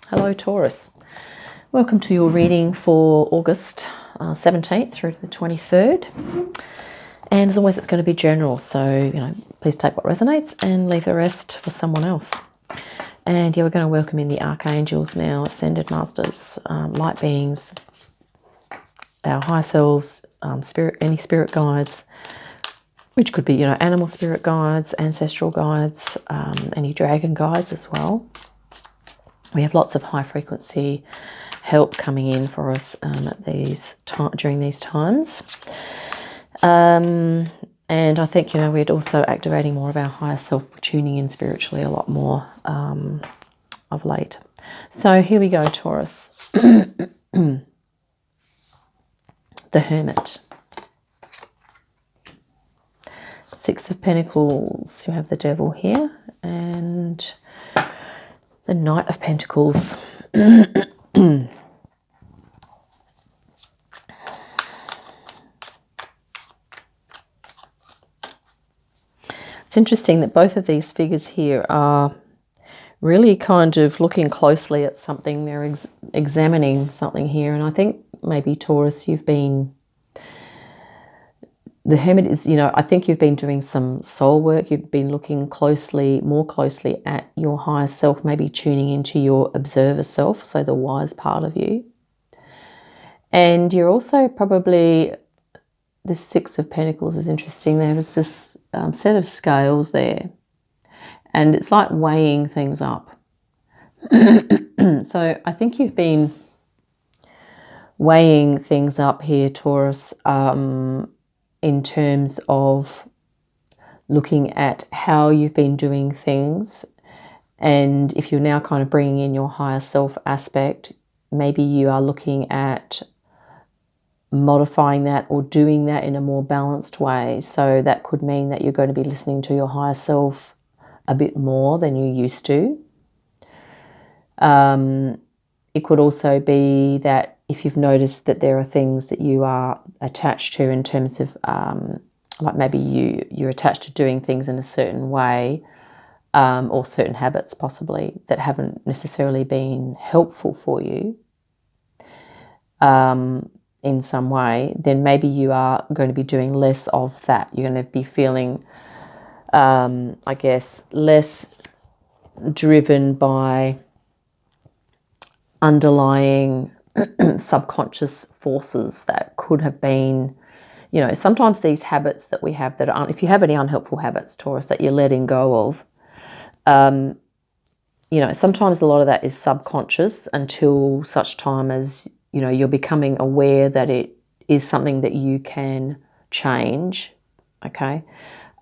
Hello Taurus. Welcome to your reading for August 17th through to the 23rd. And as always, it's going to be general, so please take what resonates and leave the rest for someone else. And we're going to welcome in the archangels now, ascended masters, light beings, our higher selves, any spirit guides, which could be animal spirit guides, ancestral guides, any dragon guides as well. We have lots of high frequency help coming in for us during these times. And I think, we're also activating more of our higher self, tuning in spiritually a lot more of late. So here we go, Taurus. The Hermit. Six of Pentacles. You have the Devil here. And the Knight of Pentacles. It's interesting that both of these figures here are really kind of looking closely at something. They're examining something here. And I think maybe Taurus, the Hermit is, I think you've been doing some soul work. You've been looking more closely at your higher self, maybe tuning into your observer self, so the wise part of you. And you're also probably, this Six of Pentacles is interesting. There's this set of scales there, and it's like weighing things up. So I think you've been weighing things up here, Taurus, in terms of looking at how you've been doing things. And if you're now kind of bringing in your higher self aspect, maybe you are looking at modifying that or doing that in a more balanced way. So that could mean that you're going to be listening to your higher self a bit more than you used to. It could also be that if you've noticed that there are things that you are attached to in terms of, like maybe you're attached to doing things in a certain way, or certain habits possibly that haven't necessarily been helpful for you in some way, then maybe you are going to be doing less of that. You're going to be feeling, I guess, less driven by underlying subconscious forces that could have been, sometimes these habits that we have that aren't, if you have any unhelpful habits, Taurus, that you're letting go of, sometimes a lot of that is subconscious until such time as, you're becoming aware that it is something that you can change, okay?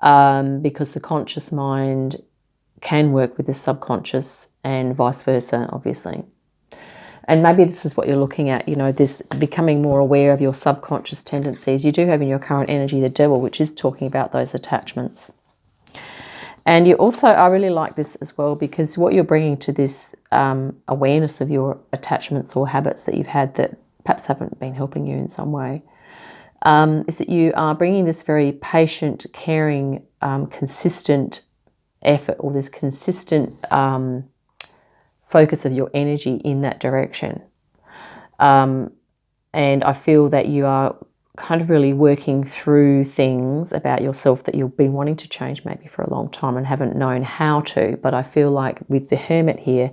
Because the conscious mind can work with the subconscious and vice versa, obviously. And maybe this is what you're looking at, this becoming more aware of your subconscious tendencies. You do have in your current energy the Devil, which is talking about those attachments. And you also, I really like this as well, because what you're bringing to this awareness of your attachments or habits that you've had that perhaps haven't been helping you in some way, is that you are bringing this very patient, caring, consistent effort, or this consistent focus of your energy in that direction. And I feel that you are kind of really working through things about yourself that you've been wanting to change maybe for a long time and haven't known how to. But I feel like with the Hermit here,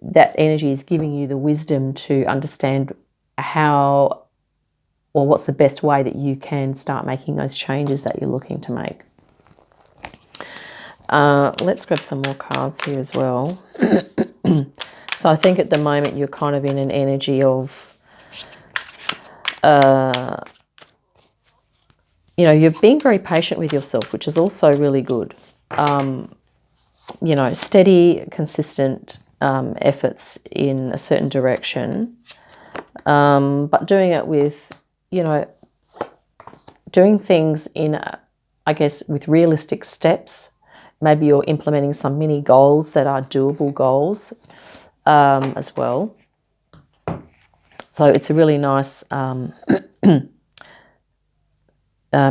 that energy is giving you the wisdom to understand how, or what's the best way that you can start making those changes that you're looking to make. Let's grab some more cards here as well. So I think at the moment you're kind of in an energy of, you're being very patient with yourself, which is also really good. Steady, consistent efforts in a certain direction, but doing it with, doing things in, with realistic steps. Maybe you're implementing some mini goals that are doable goals as well. So it's a really nice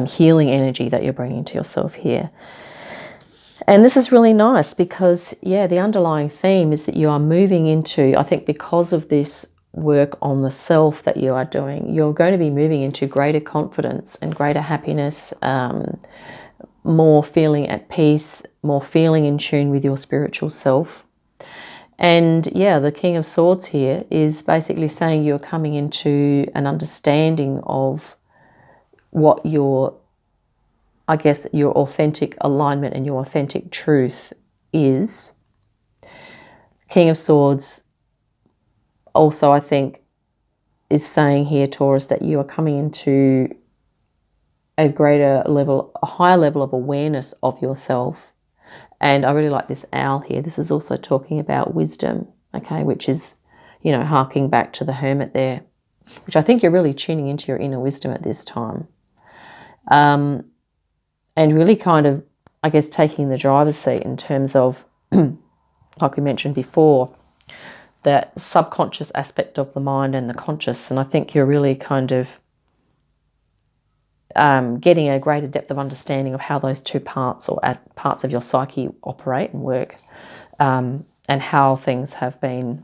healing energy that you're bringing to yourself here. And this is really nice because, yeah, the underlying theme is that you are moving into, I think because of this work on the self that you are doing, you're going to be moving into greater confidence and greater happiness, more feeling at peace, more feeling in tune with your spiritual self. And yeah, the King of Swords here is basically saying you're coming into an understanding of what your, I guess, your authentic alignment and your authentic truth is. King of Swords also, I think, is saying here, Taurus, that you are coming into a greater level, a higher level of awareness of yourself. And I really like this owl here. This is also talking about wisdom, okay, which is, you know, harking back to the hermit there, which I think you're really tuning into your inner wisdom at this time. And really kind of, I guess, taking the driver's seat in terms of, like we mentioned before, that subconscious aspect of the mind and the conscious. And I think you're really kind of getting a greater depth of understanding of how those two parts or as parts of your psyche operate and work, and how things have been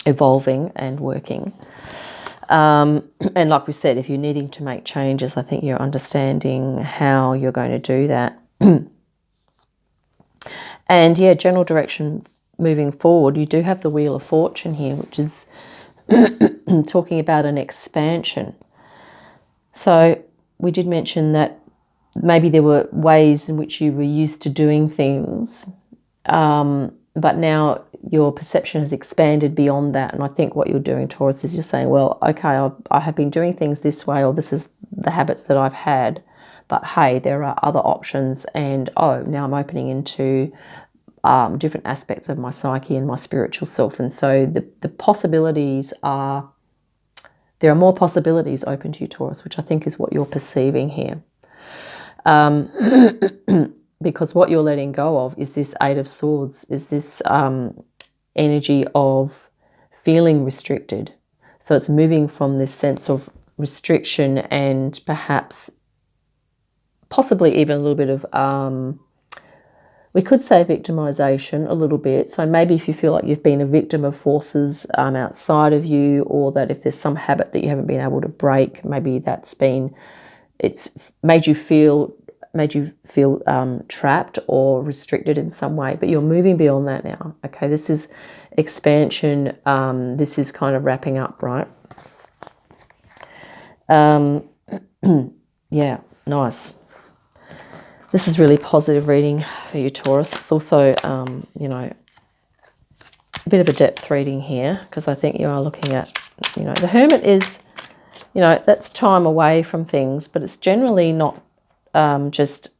evolving and working. And like we said, if you're needing to make changes, I think you're understanding how you're going to do that. And yeah, general direction moving forward, you do have the Wheel of Fortune here, which is talking about an expansion. So we did mention that maybe there were ways in which you were used to doing things, but now your perception has expanded beyond that. And I think what you're doing, Taurus, is you're saying, well, okay, I have been doing things this way, or this is the habits that I've had, but hey, there are other options, and oh, now I'm opening into different aspects of my psyche and my spiritual self. And so the possibilities are, there are more possibilities open to you, Taurus, which I think is what you're perceiving here. Because what you're letting go of is this Eight of Swords, is this energy of feeling restricted. So it's moving from this sense of restriction and perhaps possibly even a little bit of, we could say victimization a little bit. So maybe if you feel like you've been a victim of forces outside of you, or that if there's some habit that you haven't been able to break, maybe that's been, it's made you feel trapped or restricted in some way, but you're moving beyond that now. Okay, this is expansion. This is kind of wrapping up, right? Yeah, nice. This is really positive reading for you, Taurus. It's also, you know, a bit of a depth reading here, because I think you are looking at, you know, the Hermit is, you know, that's time away from things, but it's generally not just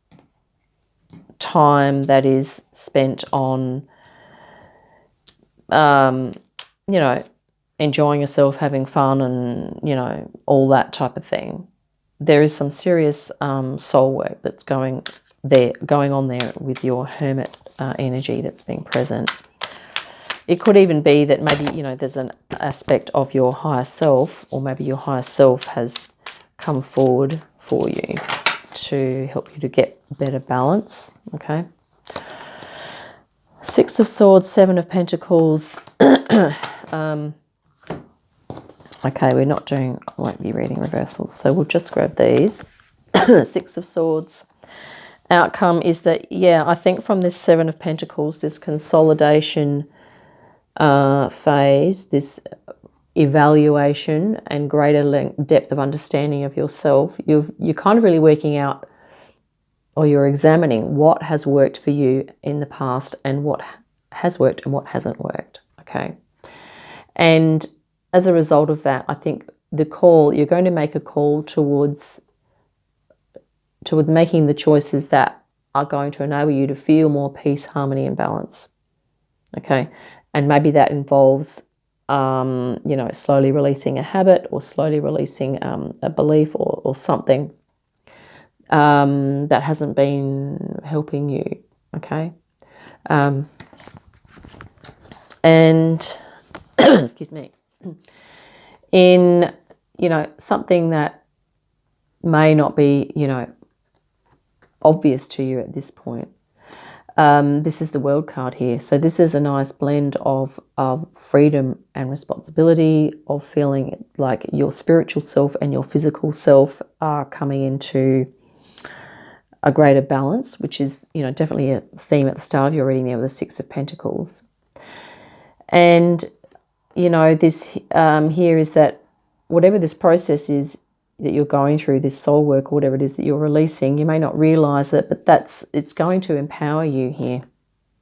time that is spent on, you know, enjoying yourself, having fun, and, you know, all that type of thing. There is some serious soul work that's going on there with your Hermit energy that's being present. It could even be that maybe, you know, there's an aspect of your higher self, or maybe your higher self has come forward for you to help you to get better balance. Okay. Six of Swords, Seven of Pentacles. Okay, we're not doing, I won't be reading reversals, so we'll just grab these. Six of Swords. Outcome is that, yeah, I think from this Seven of Pentacles, this consolidation phase, this evaluation and greater depth of understanding of yourself, you're kind of really working out, or you're examining what has worked for you in the past and what has worked and what hasn't worked, okay? And as a result of that, I think the call, you're going to make a call towards making the choices that are going to enable you to feel more peace, harmony, and balance, okay? And maybe that involves, you know, slowly releasing a habit, or slowly releasing a belief, or something that hasn't been helping you, okay? And excuse me, in, you know, something that may not be, you know, obvious to you at this point, This is the World card here. So this is a nice blend of freedom and responsibility, of feeling like your spiritual self and your physical self are coming into a greater balance, which is, you know, definitely a theme at the start of your reading there with the Six of Pentacles. And, you know, this here is that whatever this process is that you're going through, this soul work or whatever it is that you're releasing, you may not realize it, but it's going to empower you here,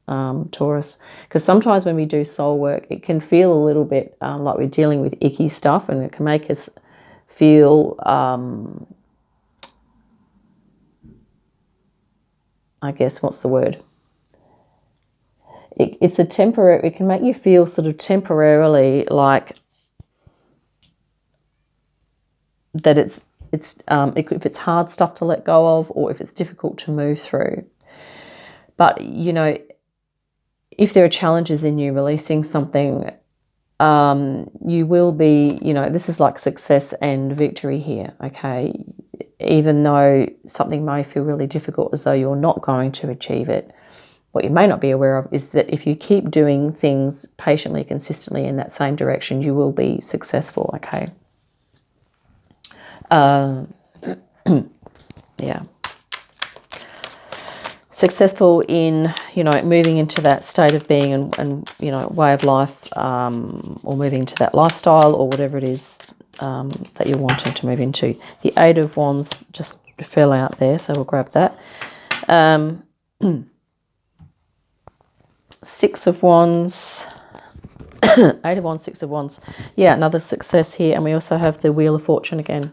Taurus. Because sometimes when we do soul work, it can feel a little bit like we're dealing with icky stuff, and it can make us feel, I guess, what's the word? It's a temporary, it can make you feel sort of temporarily like that if it's hard stuff to let go of, or if it's difficult to move through. But, you know, if there are challenges in you releasing something, you will be, you know, this is like success and victory here, okay? Even though something may feel really difficult, as though you're not going to achieve it, what you may not be aware of is that if you keep doing things patiently, consistently in that same direction, you will be successful, okay? Yeah. Successful in, you know, moving into that state of being and you know, way of life, or moving to that lifestyle or whatever it is that you're wanting to move into. The Eight of Wands just fell out there, so we'll grab that. Six of Wands, Eight of Wands, Six of Wands. Yeah, another success here. And we also have the Wheel of Fortune again.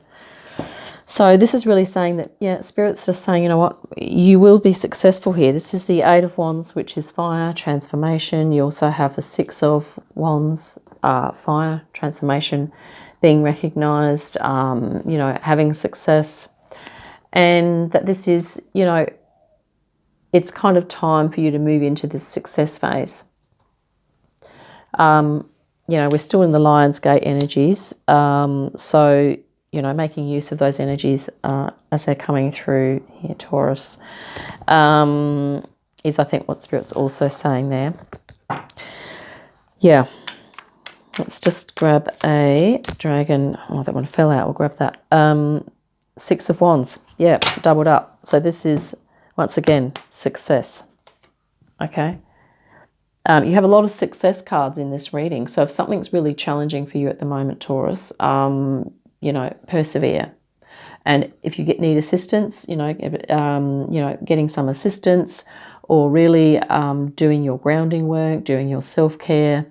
So this is really saying that, yeah, Spirit's just saying, you know what, you will be successful here. This is the Eight of Wands, which is fire, transformation. You also have the Six of Wands, fire, transformation, being recognized, you know, having success. And that this is, you know, it's kind of time for you to move into this success phase. You know, we're still in the Lionsgate energies. So, you know, making use of those energies as they're coming through here, Taurus, is, I think, what Spirit's also saying there. Yeah. Let's just grab a dragon. Oh, that one fell out. We'll grab that. Six of Wands. Yeah, doubled up. So this is, once again, success. Okay. You have a lot of success cards in this reading. So if something's really challenging for you at the moment, Taurus, you know, persevere. And if you need assistance, you know, getting some assistance, or really doing your grounding work, doing your self-care,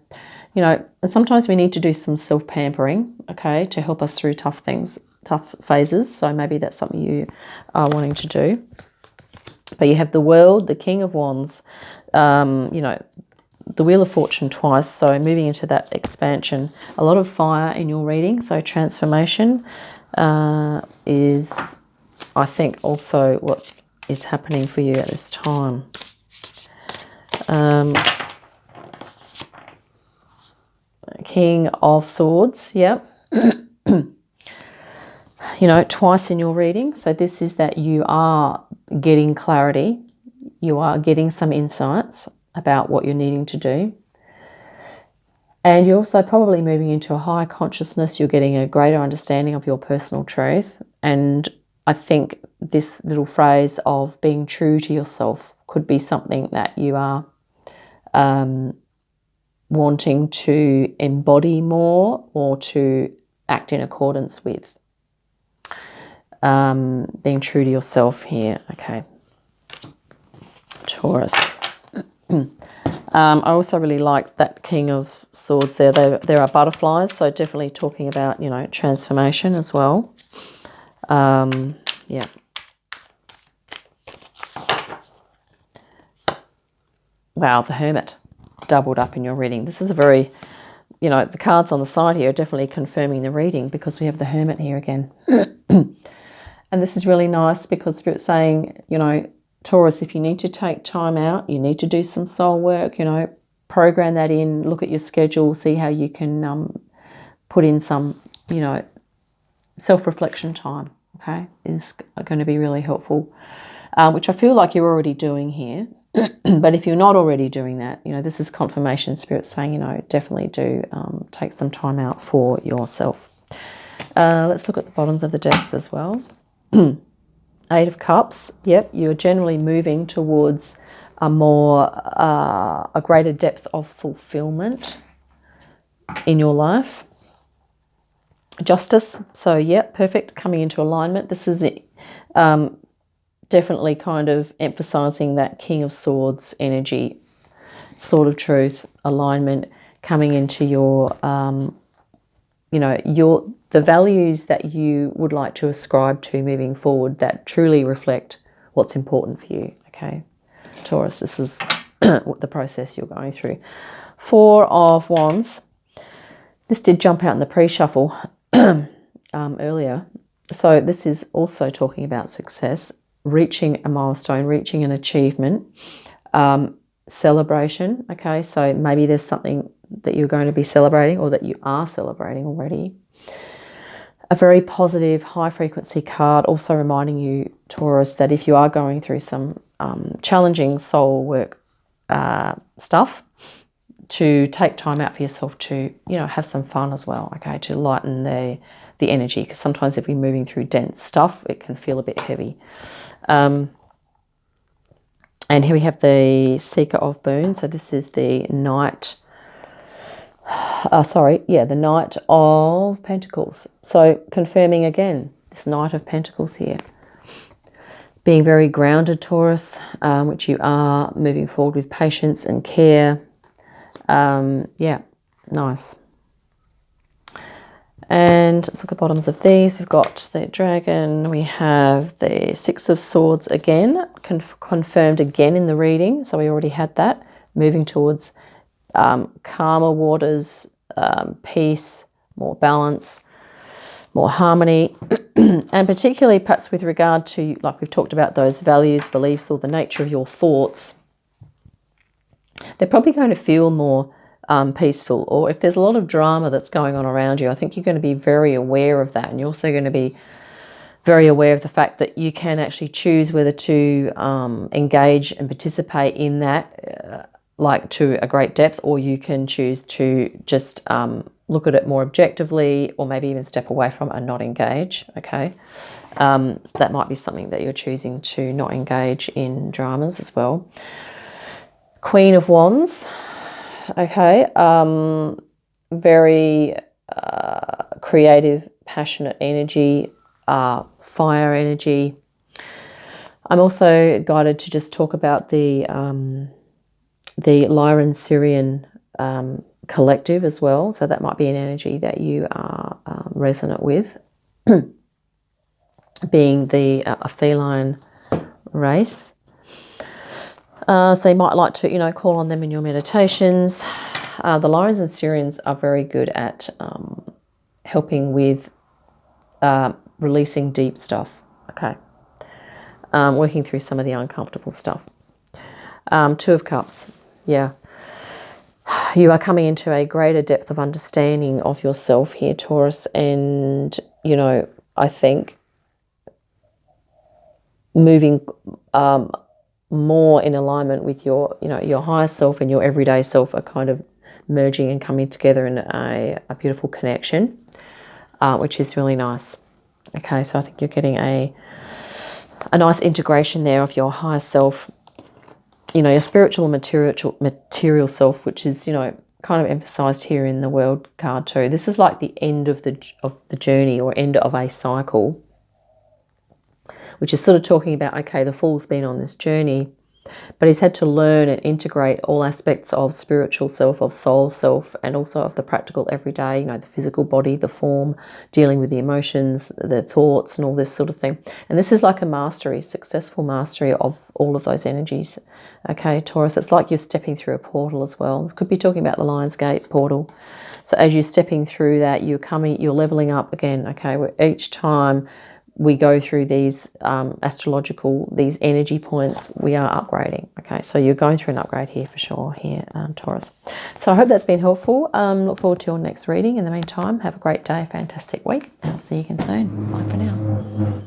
you know, and sometimes we need to do some self-pampering, okay, to help us through tough things, tough phases. So maybe that's something you are wanting to do. But you have the World, the King of Wands, you know, the Wheel of Fortune twice, so moving into that expansion. A lot of fire in your reading, so transformation is, I think, also what is happening for you at this time. King of Swords, yep. You know, twice in your reading. So this is that you are getting clarity. You are getting some insights about what you're needing to do. And you're also probably moving into a higher consciousness. You're getting a greater understanding of your personal truth. And I think this little phrase of being true to yourself could be something that you are wanting to embody more, or to act in accordance with. Being true to yourself here. Okay. Taurus. I also really like that King of Swords there. There are butterflies, so definitely talking about, you know, transformation as well. Yeah. Wow, the Hermit doubled up in your reading. This is a very, you know, the cards on the side here are definitely confirming the reading, because we have the Hermit here again. And this is really nice because Spirit's saying, you know, Taurus, if you need to take time out, you need to do some soul work, you know, program that in, look at your schedule, see how you can put in some, you know, self-reflection time, okay, is going to be really helpful, which I feel like you're already doing here. But if you're not already doing that, you know, this is confirmation spirit saying, you know, definitely do take some time out for yourself. Let's look at the bottoms of the decks as well. Eight of Cups. Yep, you're generally moving towards a greater depth of fulfillment in your life. Justice. So, yeah, perfect. Coming into alignment. This is definitely kind of emphasizing that King of Swords energy, Sword of Truth, alignment, coming into your, you know, the values that you would like to ascribe to moving forward that truly reflect what's important for you. Okay, Taurus, this is the process you're going through. Four of Wands. This did jump out in the pre-shuffle earlier. So this is also talking about success, reaching a milestone, reaching an achievement, celebration. Okay, so maybe there's something that you're going to be celebrating or that you are celebrating already. A very positive, high-frequency card, also reminding you, Taurus, that if you are going through some challenging soul work stuff, to take time out for yourself to, you know, have some fun as well, okay, to lighten the energy, because sometimes if we're moving through dense stuff, it can feel a bit heavy. And here we have the Seeker of Boons. So this is the Knight, the Knight of Pentacles. So confirming again, this Knight of Pentacles here. Being very grounded, Taurus, which you are, moving forward with patience and care. Yeah, nice. And let's look at the bottoms of these. We've got the Dragon. We have the Six of Swords again, confirmed again in the reading. So we already had that. Moving towards calmer waters, peace, more balance, more harmony. And particularly perhaps with regard to, like we've talked about, those values, beliefs, or the nature of your thoughts, they're probably going to feel more peaceful. Or if there's a lot of drama that's going on around you, I think you're going to be very aware of that. And you're also going to be very aware of the fact that you can actually choose whether to engage and participate in that, like to a great depth, or you can choose to just look at it more objectively, or maybe even step away from it and not engage. Okay, that might be something that you're choosing to not engage in dramas as well. Queen of Wands. Okay, very creative, passionate energy, fire energy. I'm also guided to just talk about the Lyran Syrian collective as well. So that might be an energy that you are resonant with, being a feline race. So you might like to, you know, call on them in your meditations. The Lyrans and Syrians are very good at helping with releasing deep stuff, okay? Working through some of the uncomfortable stuff. Two of Cups, yeah. You are coming into a greater depth of understanding of yourself here, Taurus, and, you know, I think moving more in alignment with your, you know, your higher self and your everyday self are kind of merging and coming together in a beautiful connection, which is really nice. Okay, so I think you're getting a nice integration there of your higher self, you know, your spiritual and material self, which is, you know, kind of emphasized here in the World card too. This is like the end of the journey, or end of a cycle, which is sort of talking about, okay, the Fool's been on this journey, but he's had to learn and integrate all aspects of spiritual self, of soul self, and also of the practical everyday, you know, the physical body, the form, dealing with the emotions, the thoughts, and all this sort of thing. And this is like a mastery, successful mastery of all of those energies. Okay, Taurus, it's like you're stepping through a portal as well. This could be talking about the Lion's Gate portal. So as you're stepping through that, you're leveling up again, okay, where each time we go through these astrological, these energy points, we are upgrading. Okay, so you're going through an upgrade here for sure, here, Taurus. So I hope that's been helpful. Look forward to your next reading. In the meantime, have a great day, fantastic week, and I'll see you again soon. Bye for now.